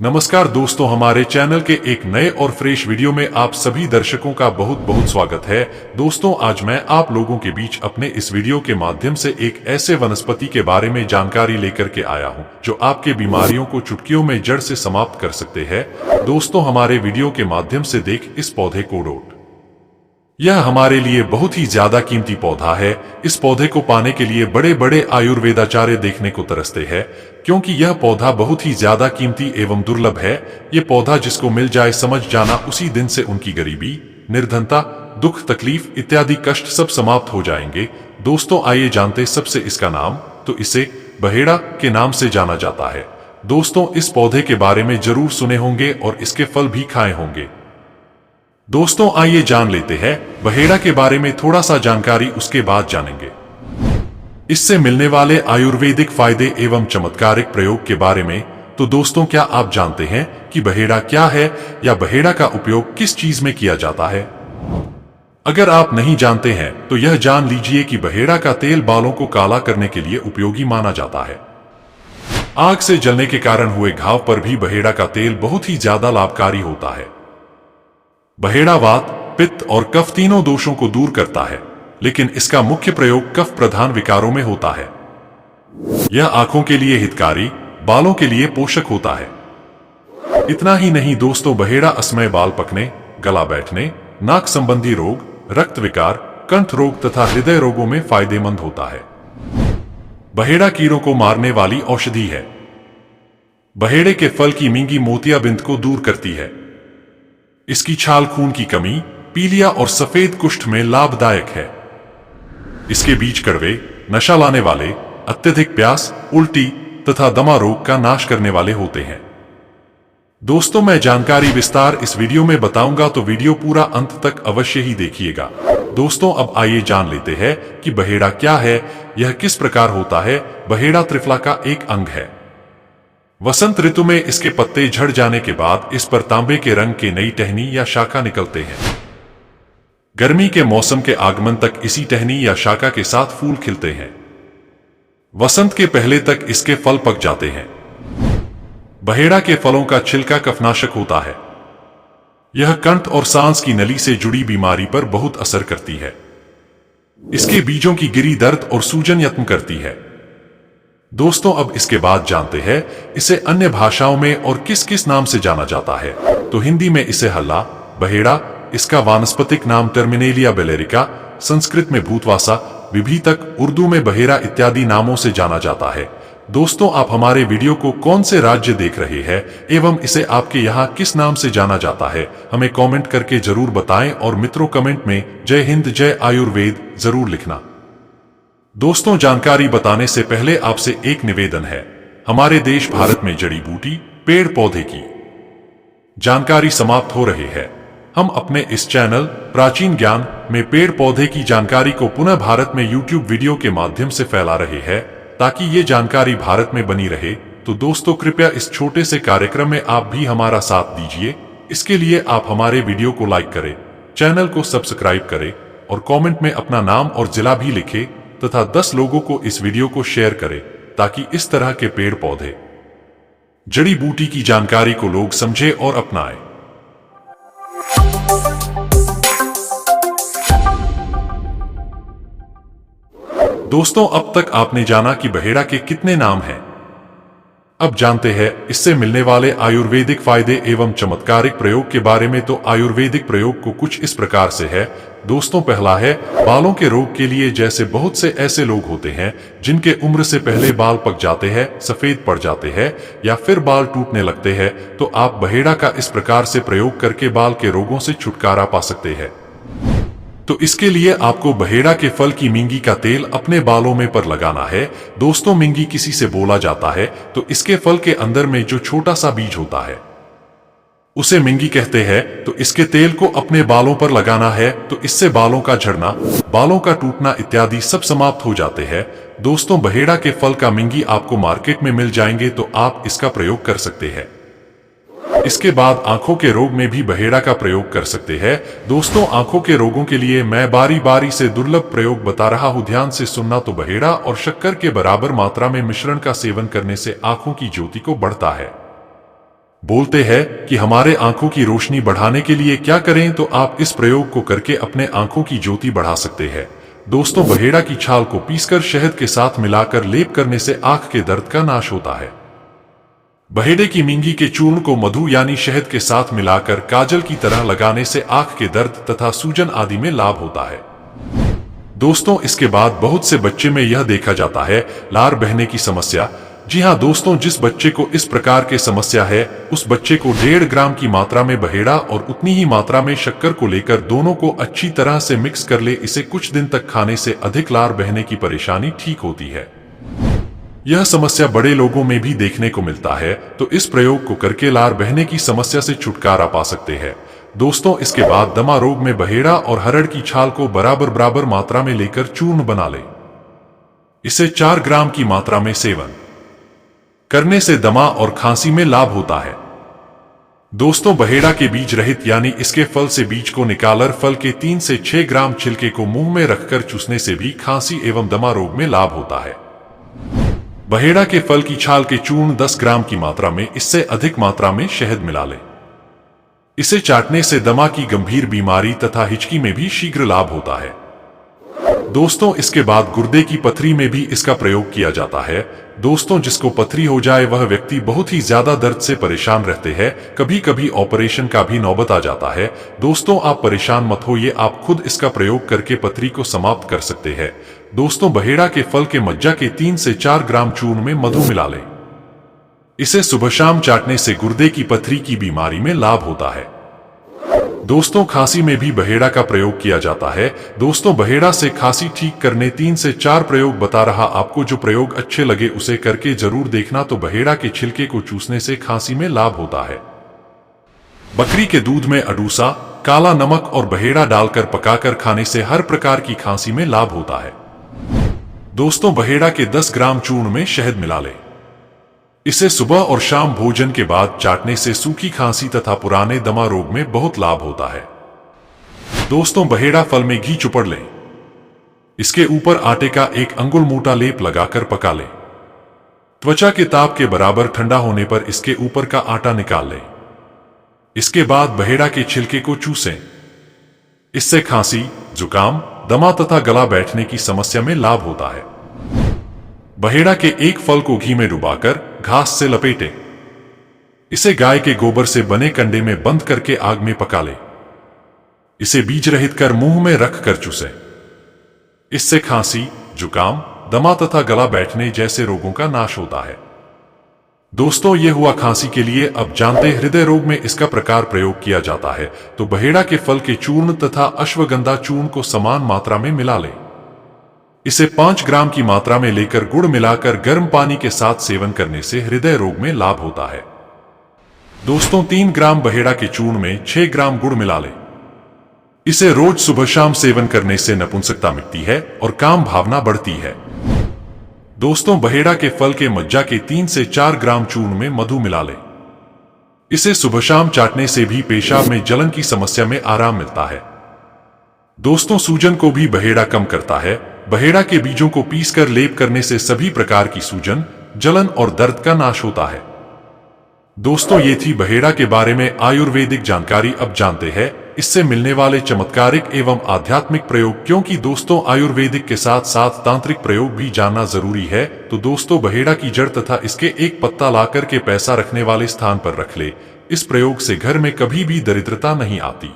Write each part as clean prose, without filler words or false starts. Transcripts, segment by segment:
नमस्कार दोस्तों, हमारे चैनल के एक नए और फ्रेश वीडियो में आप सभी दर्शकों का बहुत बहुत स्वागत है। दोस्तों, आज मैं आप लोगों के बीच अपने इस वीडियो के माध्यम से एक ऐसे वनस्पति के बारे में जानकारी लेकर के आया हूं, जो आपके बीमारियों को चुटकियों में जड़ से समाप्त कर सकते हैं। दोस्तों, हमारे वीडियो के माध्यम से देख इस पौधे को डोट। यह हमारे लिए बहुत ही ज्यादा कीमती पौधा है। इस पौधे को पाने के लिए बड़े बड़े आयुर्वेदाचार्य देखने को तरसते हैं, क्योंकि यह पौधा बहुत ही ज्यादा कीमती एवं दुर्लभ है। ये पौधा जिसको मिल जाए, समझ जाना उसी दिन से उनकी गरीबी, निर्धनता, दुख, तकलीफ इत्यादि कष्ट सब समाप्त हो जाएंगे। दोस्तों, आइए जानते सबसे इसका नाम। तो इसे बहेड़ा के नाम से जाना जाता है। दोस्तों, इस पौधे के बारे में जरूर सुने होंगे और इसके फल भी खाए होंगे। दोस्तों, आइए जान लेते हैं बहेड़ा के बारे में थोड़ा सा जानकारी, उसके बाद जानेंगे इससे मिलने वाले आयुर्वेदिक फायदे एवं चमत्कारिक प्रयोग के बारे में। तो दोस्तों, क्या आप जानते हैं कि बहेड़ा क्या है या बहेड़ा का उपयोग किस चीज में किया जाता है? अगर आप नहीं जानते हैं तो यह जान लीजिए कि बहेड़ा का तेल बालों को काला करने के लिए उपयोगी माना जाता है। आग से जलने के कारण हुए घाव पर भी बहेड़ा का तेल बहुत ही ज्यादा लाभकारी होता है। बहेड़ा वात, पित्त और कफ तीनों दोषों को दूर करता है, लेकिन इसका मुख्य प्रयोग कफ प्रधान विकारों में होता है। यह आंखों के लिए हितकारी, बालों के लिए पोषक होता है। इतना ही नहीं दोस्तों, बहेड़ा असमय बाल पकने, गला बैठने, नाक संबंधी रोग, रक्त विकार, कंठ रोग तथा हृदय रोगों में फायदेमंद होता है। बहेड़ा कीड़ों को मारने वाली औषधि है। बहेड़े के फल की मींगी मोतियाबिंद को दूर करती है। इसकी छाल खून की कमी, पीलिया और सफेद कुष्ठ में लाभदायक है। इसके बीज कड़वे, नशा लाने वाले, अत्यधिक प्यास, उल्टी तथा दमा रोग का नाश करने वाले होते हैं। दोस्तों, मैं जानकारी विस्तार इस वीडियो में बताऊंगा, तो वीडियो पूरा अंत तक अवश्य ही देखिएगा। दोस्तों, अब आइए जान लेते हैं कि बहेड़ा क्या है, यह किस प्रकार होता है। बहेड़ा त्रिफला का एक अंग है। वसंत ऋतु में इसके पत्ते झड़ जाने के बाद इस पर तांबे के रंग के नई टहनी या शाखा निकलते हैं। गर्मी के मौसम के आगमन तक इसी टहनी या शाखा के साथ फूल खिलते हैं। वसंत के पहले तक इसके फल पक जाते हैं। बहेड़ा के फलों का छिलका कफनाशक होता है। यह कंठ और सांस की नली से जुड़ी बीमारी पर बहुत असर करती है। इसके बीजों की गिरी दर्द और सूजन यत्न करती है। दोस्तों, अब इसके बाद जानते हैं इसे अन्य भाषाओं में और किस किस नाम से जाना जाता है। तो हिंदी में इसे हल्ला, बहेड़ा, इसका वानस्पतिक नाम टर्मिनेलिया बेलेरिका, संस्कृत में भूतवासा, विभीतक, उर्दू में बहेड़ा इत्यादि नामों से जाना जाता है। दोस्तों, आप हमारे वीडियो को कौन से राज्य देख रहे हैं एवं इसे आपके यहाँ किस नाम से जाना जाता है, हमें कमेंट करके जरूर बताएं। और मित्रों, कमेंट में जय हिंद, जय आयुर्वेद जरूर लिखना। दोस्तों, जानकारी बताने से पहले आपसे एक निवेदन है। हमारे देश भारत में जड़ी बूटी, पेड़ पौधे की जानकारी समाप्त हो रही है। हम अपने इस चैनल प्राचीन ज्ञान में पेड़ पौधे की जानकारी को पुनः भारत में यूट्यूब वीडियो के माध्यम से फैला रहे हैं, ताकि ये जानकारी भारत में बनी रहे। तो दोस्तों, कृपया इस छोटे से कार्यक्रम में आप भी हमारा साथ दीजिए। इसके लिए आप हमारे वीडियो को लाइक करें, चैनल को सब्सक्राइब करें और कमेंट में अपना नाम और जिला भी लिखें तथा 10 लोगों को इस वीडियो को शेयर करें, ताकि इस तरह के पेड़ पौधे, जड़ी बूटी की जानकारी को लोग समझे और अपनाएं। दोस्तों, अब तक आपने जाना कि बहेड़ा के कितने नाम हैं। अब जानते हैं इससे मिलने वाले आयुर्वेदिक फायदे एवं चमत्कारिक प्रयोग के बारे में। तो आयुर्वेदिक प्रयोग को कुछ इस प्रकार से है। दोस्तों, पहला है बालों के रोग के लिए। जैसे बहुत से ऐसे लोग होते हैं जिनके उम्र से पहले बाल पक जाते हैं, सफेद पड़ जाते हैं या फिर बाल टूटने लगते हैं, तो आप बहेड़ा का इस प्रकार से प्रयोग करके बाल के रोगों से छुटकारा पा सकते हैं। तो इसके लिए आपको बहेड़ा के फल की मींगी का तेल अपने बालों में पर लगाना है। दोस्तों, मींगी किसी से बोला जाता है, तो इसके फल के अंदर में जो छोटा सा बीज होता है उसे मींगी कहते हैं। तो इसके तेल को अपने बालों पर लगाना है, तो इससे बालों का झड़ना, बालों का टूटना इत्यादि सब समाप्त हो जाते हैं। दोस्तों, बहेड़ा के फल का मींगी आपको मार्केट में मिल जाएंगे, तो आप इसका प्रयोग कर सकते हैं। इसके बाद आंखों के रोग में भी बहेड़ा का प्रयोग कर सकते हैं। दोस्तों, आंखों के रोगों के लिए मैं बारी बारी से दुर्लभ प्रयोग बता रहा हूं, ध्यान से सुनना। तो बहेड़ा और शक्कर के बराबर मात्रा में मिश्रण का सेवन करने से आंखों की ज्योति को बढ़ता है। बोलते हैं कि हमारे आंखों की रोशनी बढ़ाने के लिए क्या करें, तो आप इस प्रयोग को करके अपने आंखों की ज्योति बढ़ा सकते हैं। दोस्तों, बहेड़ा की छाल को पीसकर शहद के साथ मिलाकर लेप करने से आंख के दर्द का नाश होता है। बहेड़े की मिंगी के चूर्ण को मधु यानी शहद के साथ मिलाकर काजल की तरह लगाने से आंख के दर्द तथा सूजन आदि में लाभ होता है। दोस्तों, इसके बाद बहुत से बच्चे में यह देखा जाता है लार बहने की समस्या। जी हाँ दोस्तों, जिस बच्चे को इस प्रकार की समस्या है उस बच्चे को 1.5 ग्राम की मात्रा में बहेड़ा और उतनी ही मात्रा में शक्कर को लेकर दोनों को अच्छी तरह से मिक्स कर ले। इसे कुछ दिन तक खाने से अधिक लार बहने की परेशानी ठीक होती है। यह समस्या बड़े लोगों में भी देखने को मिलता है, तो इस प्रयोग को करके लार बहने की समस्या से छुटकारा पा सकते हैं। दोस्तों, इसके बाद दमा रोग में बहेड़ा और हरड़ की छाल को बराबर मात्रा में लेकर चूर्ण बना ले। इसे 4 ग्राम की मात्रा में सेवन करने से दमा और खांसी में लाभ होता है। दोस्तों, बहेड़ा के बीज रहित यानी इसके फल से बीज को निकालकर फल के 3 से 6 ग्राम छिलके को मुंह में रखकर चूसने से भी खांसी एवं दमा रोग में लाभ होता है। बहेड़ा के फल की छाल के चूर्ण 10 ग्राम की मात्रा में इससे अधिक मात्रा में शहद मिला ले। इसे चाटने से दमा की गंभीर बीमारी तथा हिचकी में भी शीघ्र लाभ होता है। दोस्तों, इसके बाद गुर्दे की पथरी में भी इसका प्रयोग किया जाता है। दोस्तों, जिसको पथरी हो जाए वह व्यक्ति बहुत ही ज्यादा दर्द से परेशान रहते हैं, कभी कभी ऑपरेशन का भी नौबत आ जाता है। दोस्तों, आप परेशान मत होइए, आप खुद इसका प्रयोग करके पथरी को समाप्त कर सकते हैं। दोस्तों, बहेड़ा के फल के मज्जा के 3 से 4 ग्राम चूर्ण में मधु मिला लें। इसे सुबह शाम चाटने से गुर्दे की पथरी की बीमारी में लाभ होता है। दोस्तों, खांसी में भी बहेड़ा का प्रयोग किया जाता है। दोस्तों, बहेड़ा से खांसी ठीक करने 3 से 4 प्रयोग बता रहा, आपको जो प्रयोग अच्छे लगे उसे करके जरूर देखना। तो बहेड़ा के छिलके को चूसने से खांसी में लाभ होता है। बकरी के दूध में अडूसा, काला नमक और बहेड़ा डालकर पकाकर खाने से हर प्रकार की खांसी में लाभ होता है। दोस्तों, बहेड़ा के 10 ग्राम चूर्ण में शहद मिला ले। इसे सुबह और शाम भोजन के बाद चाटने से सूखी खांसी तथा पुराने दमा रोग में बहुत लाभ होता है। दोस्तों, बहेड़ा फल में घी चुपड़ लें। इसके ऊपर आटे का 1 अंगुल मोटा लेप लगाकर पका लें। त्वचा के ताप के बराबर ठंडा होने पर इसके ऊपर का आटा निकाल लें। इसके बाद बहेड़ा के छिलके को चूसें। इससे खांसी, जुकाम, दमा तथा गला बैठने की समस्या में लाभ होता है। बहेड़ा के एक फल को घी में डुबाकर घास से लपेटें। इसे गाय के गोबर से बने कंडे में बंद करके आग में पका लें। इसे बीज रहित कर मुंह में रख कर चूसें। इससे खांसी, जुकाम, दमा तथा गला बैठने जैसे रोगों का नाश होता है। दोस्तों, ये हुआ खांसी के लिए। अब जानते हैं हृदय रोग में इसका प्रकार प्रयोग किया जाता है। तो बहेड़ा के फल के चूर्ण तथा अश्वगंधा चूर्ण को समान मात्रा में मिला लें। इसे 5 ग्राम की मात्रा में लेकर गुड़ मिलाकर गर्म पानी के साथ सेवन करने से हृदय रोग में लाभ होता है। दोस्तों, 3 ग्राम बहेड़ा के चूर्ण में 6 ग्राम गुड़ मिला लें। इसे रोज सुबह शाम सेवन करने से नपुंसकता मिटती है और काम भावना बढ़ती है। दोस्तों, बहेड़ा के फल के मज्जा के 3 से 4 ग्राम चूर्ण में मधु मिला लें। इसे सुबह शाम चाटने से भी पेशाब में जलन की समस्या में आराम मिलता है। दोस्तों, सूजन को भी बहेड़ा कम करता है। बहेड़ा के बीजों को पीसकर लेप करने से सभी प्रकार की सूजन, जलन और दर्द का नाश होता है। दोस्तों, ये थी बहेड़ा के बारे में आयुर्वेदिक जानकारी। अब जानते हैं इससे मिलने वाले चमत्कारिक एवं आध्यात्मिक प्रयोग, क्योंकि दोस्तों आयुर्वेदिक के साथ साथ तांत्रिक प्रयोग भी जानना जरूरी है। तो दोस्तों, बहेड़ा की जड़ तथा इसके एक पत्ता लाकर के पैसा रखने वाले स्थान पर रख ले। इस प्रयोग से घर में कभी भी दरिद्रता नहीं आती।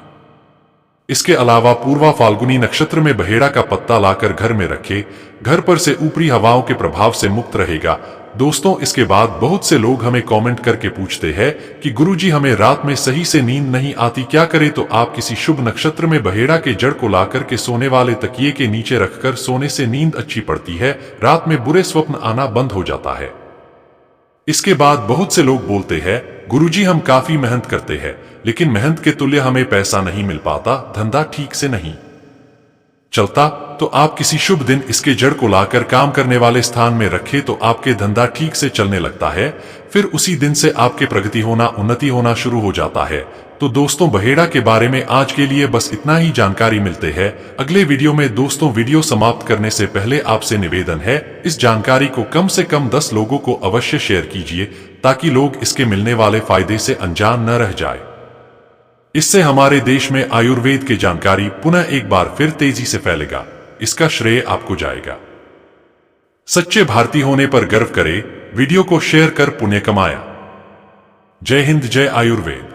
इसके अलावा पूर्वा फाल्गुनी नक्षत्र में बहेड़ा का पत्ता लाकर घर में रखे, घर पर से ऊपरी हवाओं के प्रभाव से मुक्त रहेगा। दोस्तों, इसके बाद बहुत से लोग हमें कमेंट करके पूछते हैं कि गुरुजी हमें रात में सही से नींद नहीं आती, क्या करें? तो आप किसी शुभ नक्षत्र में बहेड़ा के जड़ को लाकर के सोने वाले तकिए के नीचे रखकर सोने से नींद अच्छी पड़ती है, रात में बुरे स्वप्न आना बंद हो जाता है। इसके बाद बहुत से लोग बोलते हैं गुरुजी हम काफी मेहनत करते हैं लेकिन मेहनत के तुल्य हमें पैसा नहीं मिल पाता, धंधा ठीक से नहीं चलता। तो आप किसी शुभ दिन इसके जड़ को लाकर काम करने वाले स्थान में रखें तो आपके धंधा ठीक से चलने लगता है। फिर उसी दिन से आपके प्रगति होना, उन्नति होना शुरू हो जाता है। तो दोस्तों, बहेड़ा के बारे में आज के लिए बस इतना ही जानकारी मिलते हैं अगले वीडियो में। दोस्तों, वीडियो समाप्त करने से पहले आपसे निवेदन है इस जानकारी को कम से कम 10 लोगों को अवश्य शेयर कीजिए ताकि लोग इसके मिलने वाले फायदे से अनजान न रह जाए। इससे हमारे देश में आयुर्वेद की जानकारी पुनः एक बार फिर तेजी से फैलेगा। इसका श्रेय आपको जाएगा। सच्चे भारतीय होने पर गर्व करें। वीडियो को शेयर कर पुण्य कमाया। जय हिंद, जय आयुर्वेद।